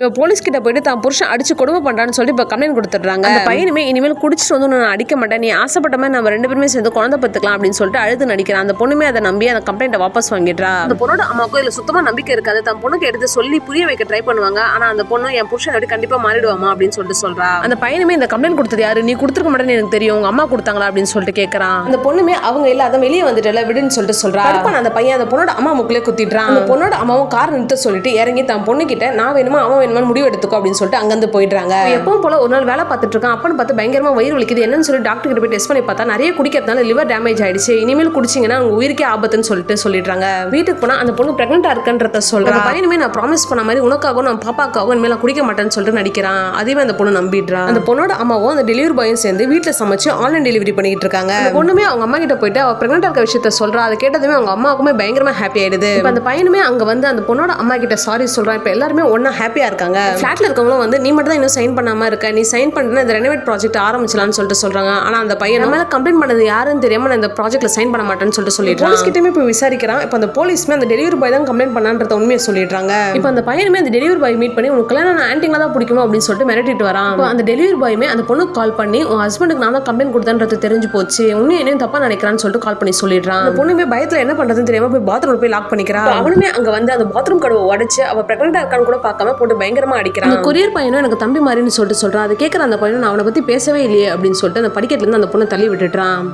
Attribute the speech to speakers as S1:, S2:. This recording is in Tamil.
S1: இப்போ போலீஸ் கிட்ட போயிட்டு தான் புருஷன் அடிச்சு கொடுமை பண்றான்னு சொல்லி இப்போ கம்ப்ளைண்ட் கொடுத்துட்றாங்க. அந்த பையனுமே இனிமேல் குடிச்சிட்டு வந்து நான் அடிக்க மாட்டேன், நீ ஆசைப்பட்ட மாதிரி நம்ம 2 பேருமே சேர்ந்து குழந்தை பத்துக்கலாம் அப்படின்னு சொல்லிட்டு அழுது நடிக்கிறான். அந்த பொண்ணுமே அதை நம்பி அந்த கம்ப்ளைண்ட்டை வாபஸ் வாங்கிடுறா. அந்த பொண்ணோட அம்மாவுக்கும் இதுல சுத்தமா நம்பிக்கை இருக்காது. தன் பொண்ணுக்கு எடுத்து சொல்லி புரிய வைக்க ட்ரை பண்ணுவாங்க. ஆனா அந்த பொண்ணு என் புருஷன் அப்படி கண்டிப்பா மாறிடுவாமா அப்படின்னு சொல்லிட்டு சொல்றா. அந்த பையனுமே இந்த கம்ப்ளைண்ட் கொடுத்தது யாரு, நீ கொடுத்துருக்க மாட்டேன்னு எனக்கு தெரியும், உங்க அம்மா கொடுத்தாங்களா அப்படின்னு சொல்லிட்டு கேட்கறான். அந்த பொண்ணுமே அவங்க இல்ல அதான் வெளியே வந்துட்டல விடுன்னு சொல்லிட்டு சொல்றா. அந்த பையன் அந்த பொண்ணோட அம்மா முக்கிலே குத்திடுறான். அந்த பொண்ணோட அம்மாவும் கார் நிறுத்த சொல்லிட்டு இறங்கி தன் பொண்ணு கிட்ட நான் வேணுமா அவன் வேணுமா முடிவு எடுத்துக்கோ அப்படின்னு சொல்லிட்டு அங்கிருந்து போயிடுறாங்க. எப்பவும் போல ஒரு நாள் வேலை பார்த்துட்டு இருக்கான். அப்பன்னு பார்த்து பயங்கரமா வயிறு வலிக்குது, என்னன்னு சொல்லி டாக்டர் கிட்ட போய் டெஸ்ட் பண்ணி பார்த்தா நிறைய குடிக்கிறதுனால லிவர் டேமேஜ் ஆயிடுச்சு, இனிமேல் குடிச்சிங்கன்னா உங்க உயிருக்கே ஆபத்துன்னு சொல்லிட்டு சொல்லிடுறாங்க. வீட்டுக்கு போனா அந்த பொண்ணு பிரெக்னெண்டா இருக்குன்றத சொல்றா. பையனுமே நான் ப்ராமிஸ் பண்ண மாதிரி உனக்காகவும் நான் பாப்பாக்காகவும் இனிமேல் குடிக்க மாட்டேன்னு சொல்லிட்டு நடிக்கிறான். அதுவே அந்த பொண்ணு நம்பிடுறா. அந்த பொண்ணோட அம்மாவும் அந்த டெலிவரி பாயும் சேர்ந்து வீட்டுல சமைச்சு ஆன்லைன் டெலிவரி பண்ணிட்டு இருக்காங்க. அந்த பொண்ணுமே அவங்க அம்மா கிட்ட போயிட்டு அவ பிரெக்னெண்டா இருக்க விஷயத்த சொல்றா. அதை கேட்டதுமே அவங்க அம்மாவுக்குமே பயங்கரமா ஹாப்பி ஆயிடுது. இப்ப அந்த பையனுமே அங்க வந்து அந்த பொண்ணோட அம்மா கிட்ட சாரி சொல்றான். இப்ப எல்லாருமே ஒன்னா ஹாப்பியா இருக்காங்க. ஃபிளாட்ல இருக்கவங்களும் வந்து நீ மட்டும் தான் இன்னும் சைன் பண்ணாம இருக்க, நீ சைன் பண்ணா இந்த ரெனோவேட் ப்ராஜெக்ட் ஆரம்பிச்சலாம்னு சொல்லிட்டு சொல்றாங்க. ஆனா அந்த பையன் மேல கம்ப்ளைண்ட் பண்ணது யாருன்னு தெரியாம நான் இந்த ப்ராஜெக்ட்ல சைன் பண்ண மாட்டேன்னு சொல்லிட்டு சொல்லிடுறான். போலீஸ் கிட்டமே போய் விசாரிக்கிறான். இப்ப அந்த போலீஸ்மே அந்த டெலிவரி பாய் தான் கம்ப்ளைண்ட் பண்ணான்றத உண்மையை சொல்லிடுறாங்க. இப்ப அந்த பையனுமே அந்த டெலிவரி பாய் மீட் பண்ணி உனக்கு கல்யாணம் ஆன்டிங்களா தான் பிடிக்குமா அப்படின்னு சொல்லிட்டு மிரட்டிட்டு வரான். அந்த டெலிவரி பாயுமே அந்த பொண்ணுக்கு கால் பண்ணி உன் ஹஸ்பண்டுக்கு நான் தான் கம்ப்ளைண்ட் கொடுத்தேன்றது தெரிஞ்சு போச்சு, உன்னையும் என்னையும் தப்பா நினைக்கிறான்னு சொல்லிட்டு கால் பண்ணி சொல்லிடுறான். அந்த பொண்ணுமே பயத்துல என்ன பண்றதுன்னு தெரியாம போய் பாத்ரூம் போய் லாக் பண்ணிக்கிறா. அவனுமே அங்க வந்து அந்த பாத்ரூம் கதவை உடைச்சு அவ பிரெக்னெண்டா இருக்கான்னு கூட பார்க்காம போட்டு பயங்கரமா அடிக்கிறான். அந்த கொரியர் பையனும் எனக்கு தம்பி மாதிரின்னு சொல்லிட்டு சொல்றான். அதை கேட்கற அந்த பையனும் நான் அவனை பத்தி பேசவே இல்லையே அப்படின்னு சொல்லிட்டு அந்த படிக்கட்டுல இருந்து அந்த பொண்ணை தள்ளி விட்டுட்டான்.